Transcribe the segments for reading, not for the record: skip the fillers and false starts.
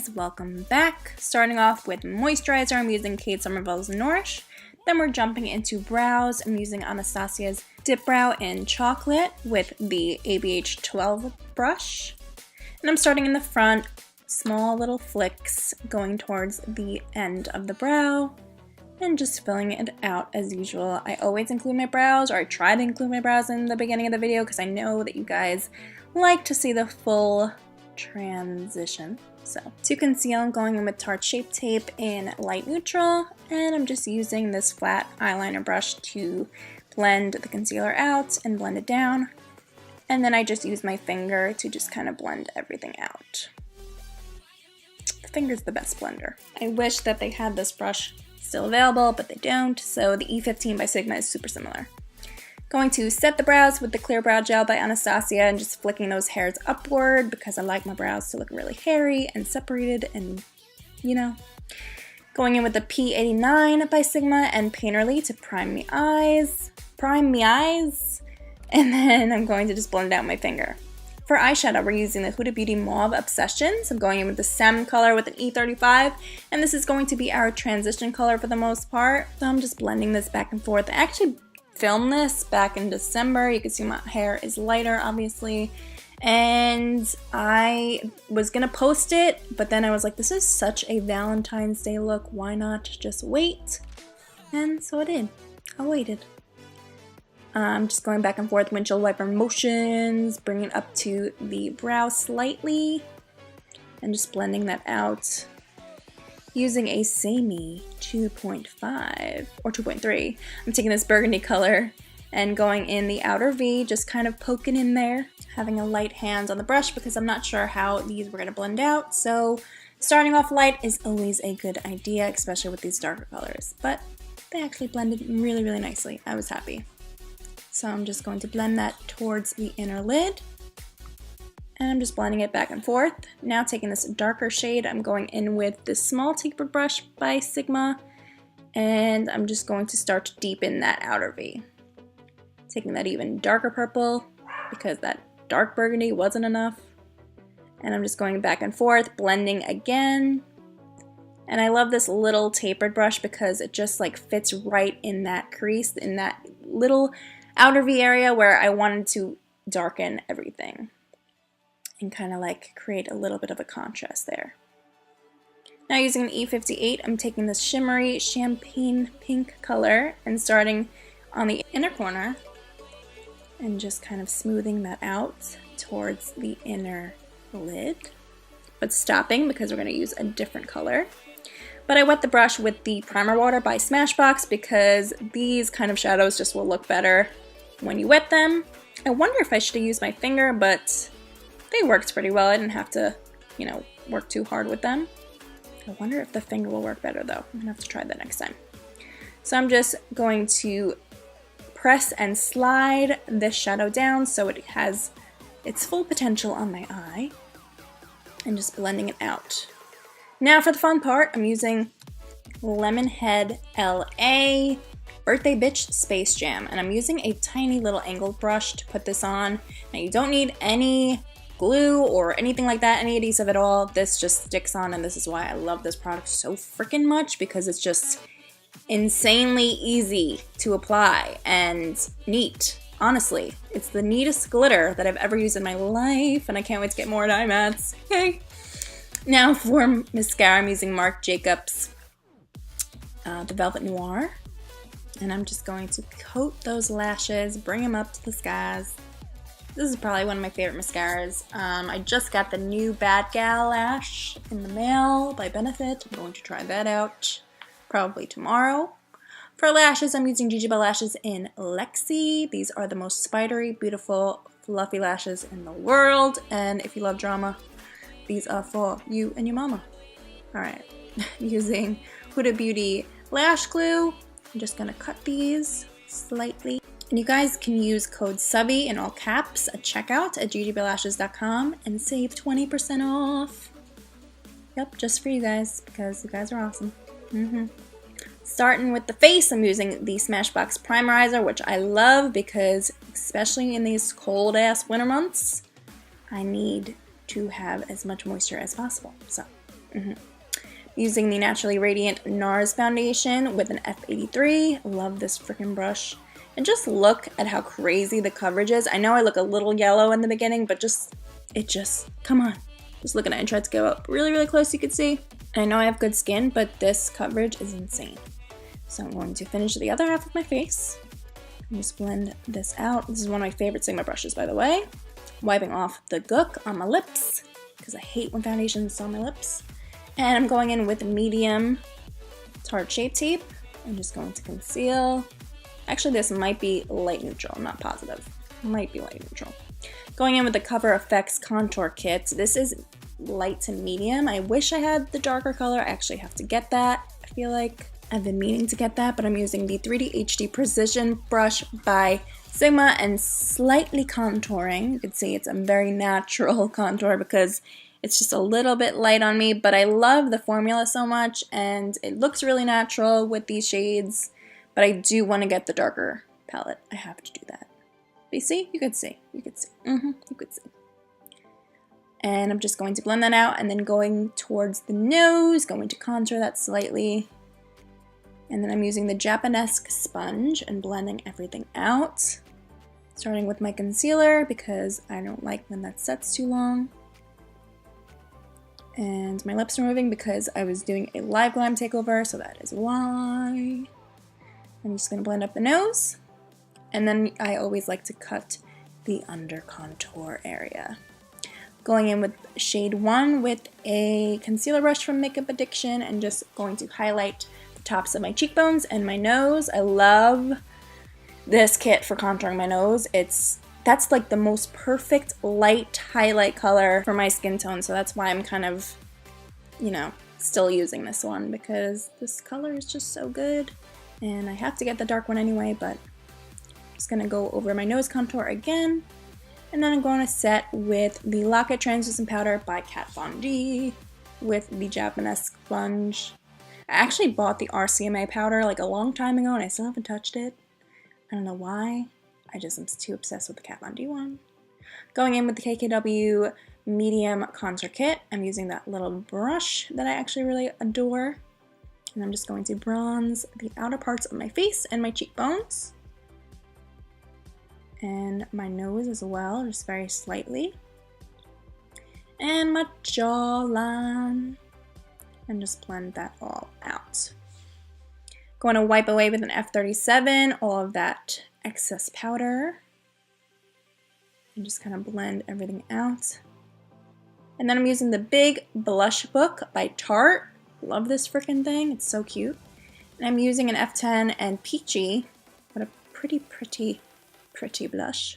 guys, welcome back. Starting off with moisturizer, I'm using Kate Somerville's Nourish. Then we're jumping into brows. I'm using Anastasia's Dip Brow in Chocolate with the ABH 12 brush. And I'm starting in the front, small little flicks going towards the end of the brow and just filling it out as usual. I always include my brows, or I try to include my brows in the beginning of the video because I know that you guys like to see the full transition. So to conceal, I'm going in with Tarte Shape Tape in light neutral, and I'm just using this flat eyeliner brush to blend the concealer out and blend it down. And then I just use my finger to just kind of blend everything out. The finger's the best blender. I wish that they had this brush still available, but they don't, so the E15 by Sigma is super similar. Going to set the brows with the Clear Brow Gel by Anastasia and just flicking those hairs upward because I like my brows to look really hairy and separated and, you know. Going in with the P89 by Sigma and Painterly to prime me eyes. And then I'm going to just blend out my finger. For eyeshadow, we're using the Huda Beauty Mauve Obsessions. I'm going in with the salmon color with an E35, and this is going to be our transition color for the most part. So I'm just blending this back and forth. I actually filmed this back in December. You can see my hair is lighter, obviously. And I was gonna post it, but then I was like, this is such a Valentine's Day look. Why not just wait? And so I did. I waited. I'm just going back and forth, windshield wiper motions, bringing it up to the brow slightly, and just blending that out. Using a Samey 2.5 or 2.3, I'm taking this burgundy color and going in the outer V, just kind of poking in there, having a light hand on the brush because I'm not sure how these were going to blend out. So starting off light is always a good idea, especially with these darker colors, but they actually blended really, really nicely. I was happy. So I'm just going to blend that towards the inner lid. And I'm just blending it back and forth. Now taking this darker shade, I'm going in with this small tapered brush by Sigma, and I'm just going to start to deepen that outer V. Taking that even darker purple, because that dark burgundy wasn't enough. And I'm just going back and forth, blending again. And I love this little tapered brush because it just like fits right in that crease, in that little outer V area where I wanted to darken everything and kind of like create a little bit of a contrast there. Now using an E58, I'm taking this shimmery champagne pink color and starting on the inner corner and just kind of smoothing that out towards the inner lid, but stopping because we're going to use a different color. But I wet the brush with the primer water by Smashbox because these kind of shadows just will look better when you wet them. I wonder if I should have used my finger, but they worked pretty well. I didn't have to, you know, work too hard with them. I wonder if the finger will work better though. I'm gonna have to try that next time. So I'm just going to press and slide this shadow down so it has its full potential on my eye and just blending it out. Now for the fun part, I'm using Lemonhead LA Birthday Bitch Space Jam, and I'm using a tiny little angled brush to put this on. Now you don't need any glue or anything like that, any adhesive at all. This just sticks on, and this is why I love this product so freaking much, because it's just insanely easy to apply and neat. Honestly, it's the neatest glitter that I've ever used in my life, and I can't wait to get more dye mats. Yay! Now for mascara, I'm using Marc Jacobs the Velvet Noir. And I'm just going to coat those lashes, bring them up to the skies. This is probably one of my favorite mascaras. I just got the new Bad Gal lash in the mail by Benefit. I'm going to try that out probably tomorrow. For lashes, I'm using Gigi Bell lashes in Lexi. These are the most spidery, beautiful, fluffy lashes in the world. And if you love drama, these are for you and your mama. Alright, using Huda Beauty Lash Glue. I'm just going to cut these slightly. And you guys can use code SUBBY in all caps at checkout at ggbelashes.com and save 20% off. Yep, just for you guys, because you guys are awesome. Starting with the face, I'm using the Smashbox Primerizer, which I love because, especially in these cold-ass winter months, I need to have as much moisture as possible. So, Using the Naturally Radiant NARS foundation with an F83. Love this freaking brush. And just look at how crazy the coverage is. I know I look a little yellow in the beginning, but come on. Just look at it and try to go up really, really close so you can see. And I know I have good skin, but this coverage is insane. So I'm going to finish the other half of my face. And just blend this out. This is one of my favorite Sigma brushes, by the way. Wiping off the gook on my lips, because I hate when foundation is on my lips. And I'm going in with medium Tarte Shape Tape. I'm just going to conceal. Actually, this might be light neutral, I'm not positive. Might be light neutral. Going in with the Cover FX Contour Kit. This is light to medium. I wish I had the darker color. I actually have to get that. I feel like I've been meaning to get that, but I'm using the 3D HD Precision brush by Sigma and slightly contouring. You can see it's a very natural contour because it's just a little bit light on me, but I love the formula so much and it looks really natural with these shades, but I do want to get the darker palette. I have to do that. But you see? You could see. You could see. You could see. And I'm just going to blend that out and then going towards the nose, going to contour that slightly. And then I'm using the Japanesque sponge and blending everything out. Starting with my concealer because I don't like when that sets too long. And my lips are moving because I was doing a live glam takeover, so that is why. I'm just going to blend up the nose. And then I always like to cut the under contour area. Going in with shade 1 with a concealer brush from Makeup Addiction and just going to highlight the tops of my cheekbones and my nose. I love this kit for contouring my nose. That's like the most perfect light highlight color for my skin tone, so that's why I'm kind of, you know, still using this one because this color is just so good. And I have to get the dark one anyway, but I'm just gonna go over my nose contour again. And then I'm going to set with the Lock-It Translucent Powder by Kat Von D with the Japanesque sponge. I actually bought the RCMA powder like a long time ago and I still haven't touched it. I don't know why. I'm too obsessed with the Kat Von D one. Going in with the KKW Medium Contour Kit. I'm using that little brush that I actually really adore. And I'm just going to bronze the outer parts of my face and my cheekbones. And my nose as well, just very slightly. And my jawline. And just blend that all out. Going to wipe away with an F37 all of that excess powder. And just kind of blend everything out. And then I'm using the Big Blush Book by Tarte. Love this freaking thing, it's so cute. And I'm using an F10 and Peachy. What a pretty blush.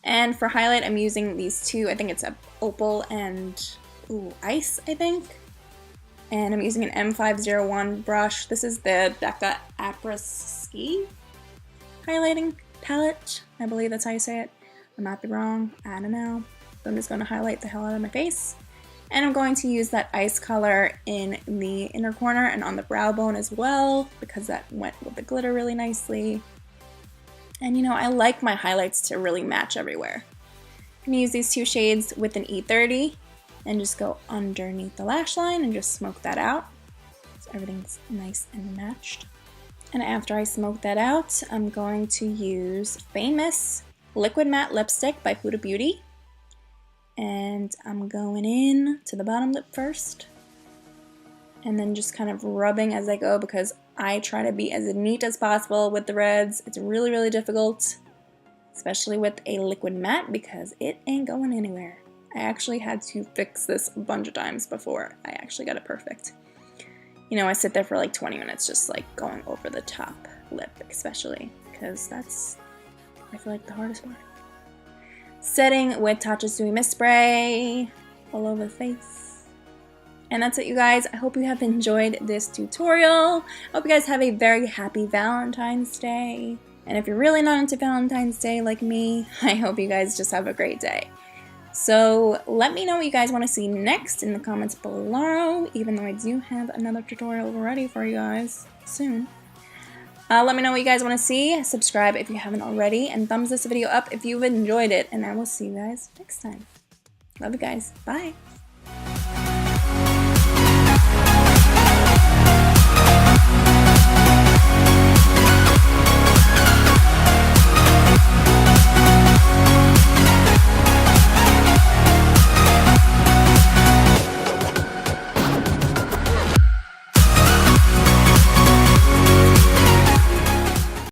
And for highlight, I'm using these two. I think it's a Opal and Ice, I think. And I'm using an M501 brush. This is the Becca Après-Ski highlighting palette. I believe that's how you say it. I might be wrong. I don't know. But I'm just going to highlight the hell out of my face. And I'm going to use that ice color in the inner corner and on the brow bone as well because that went with the glitter really nicely. And you know, I like my highlights to really match everywhere. I'm going to use these two shades with an E30 and just go underneath the lash line and just smoke that out so everything's nice and matched. And after I smoke that out, I'm going to use Famous Liquid Matte Lipstick by Huda Beauty. And I'm going in to the bottom lip first. And then just kind of rubbing as I go because I try to be as neat as possible with the reds. It's really, really difficult, especially with a liquid matte because it ain't going anywhere. I actually had to fix this a bunch of times before I actually got it perfect. You know, I sit there for like 20 minutes just like going over the top lip especially because that's, I feel like, the hardest part. Setting with Tatcha's Dewy Mist Spray all over the face. And that's it, you guys. I hope you have enjoyed this tutorial. I hope you guys have a very happy Valentine's Day. And if you're really not into Valentine's Day like me, I hope you guys just have a great day. So let me know what you guys want to see next in the comments below, even though I do have another tutorial ready for you guys soon. Let me know what you guys want to see. Subscribe if you haven't already, and thumbs this video up if you've enjoyed it, and I will see you guys next time. Love you guys. Bye.